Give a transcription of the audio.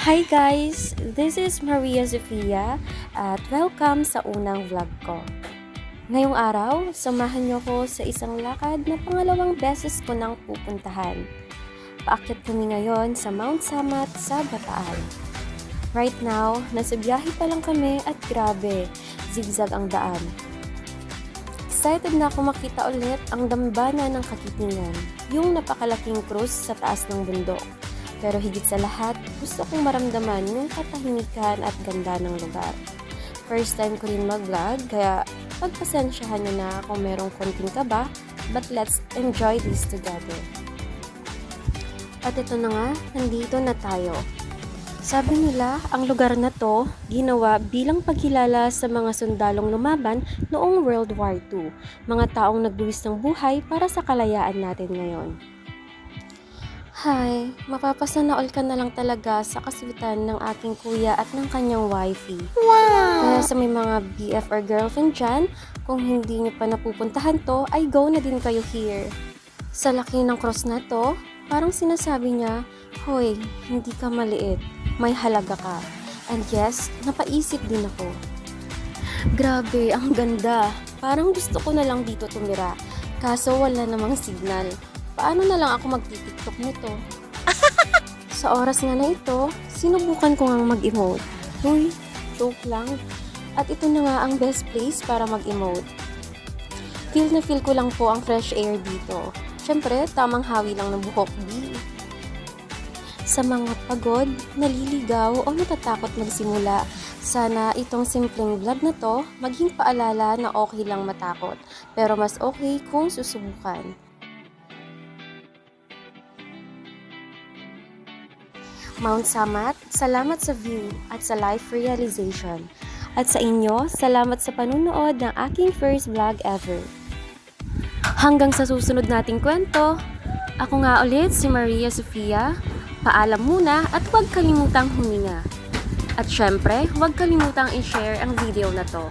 Hi guys! This is Maria Sofia at welcome sa unang vlog ko. Ngayong araw, samahan niyo ko sa isang lakad na pangalawang beses ko nang pupuntahan. Paakyat kami ngayon sa Mount Samat sa Bataan. Right now, nasa biyahe pa lang kami at grabe, zigzag ang daan. Excited na ako makita ulit ang dambana ng Kakitingan, yung napakalaking krus sa taas ng bundok. Pero higit sa lahat, gusto kong maramdaman yung katahimikan at ganda ng lugar. First time ko rin mag-vlog, kaya pagpasensyahan nyo na kung merong konting kaba, but let's enjoy this together. At ito na nga, nandito na tayo. Sabi nila, ang lugar na to, ginawa bilang pagkilala sa mga sundalong lumaban noong World War II, mga taong nagbuwis ng buhay para sa kalayaan natin ngayon. Hi, mapapasana all ka na lang talaga sa kaswitan ng aking kuya at ng kanyang wifey. Wow! Kaya sa may mga BF or girlfriend dyan, kung hindi nyo pa napupuntahan to, ay go na din kayo here. Sa laki ng cross na to, parang sinasabi niya, hoy, hindi ka maliit, may halaga ka. And yes, napaisip din ako. Grabe, ang ganda. Parang gusto ko na lang dito tumira, kaso wala namang signal. Paano na lang ako magti-tiktok nito? Sa oras nga na ito, sinubukan ko ngang mag-emote. Uy, joke lang. At ito na nga ang best place para mag-emote. Feel na feel ko lang po ang fresh air dito. Siyempre, tamang hawi lang ng buhok di. Sa mga pagod, naliligaw o natatakot magsimula, sana itong simpleng vlog na to maging paalala na okay lang matakot. Pero mas okay kung susubukan. Mount Samat, salamat sa view at sa life realization. At sa inyo, salamat sa panunood ng aking first vlog ever. Hanggang sa susunod nating kwento, ako nga ulit si Maria Sofia. Paalam muna at huwag kalimutang huminga. At syempre, huwag kalimutang i-share ang video na to.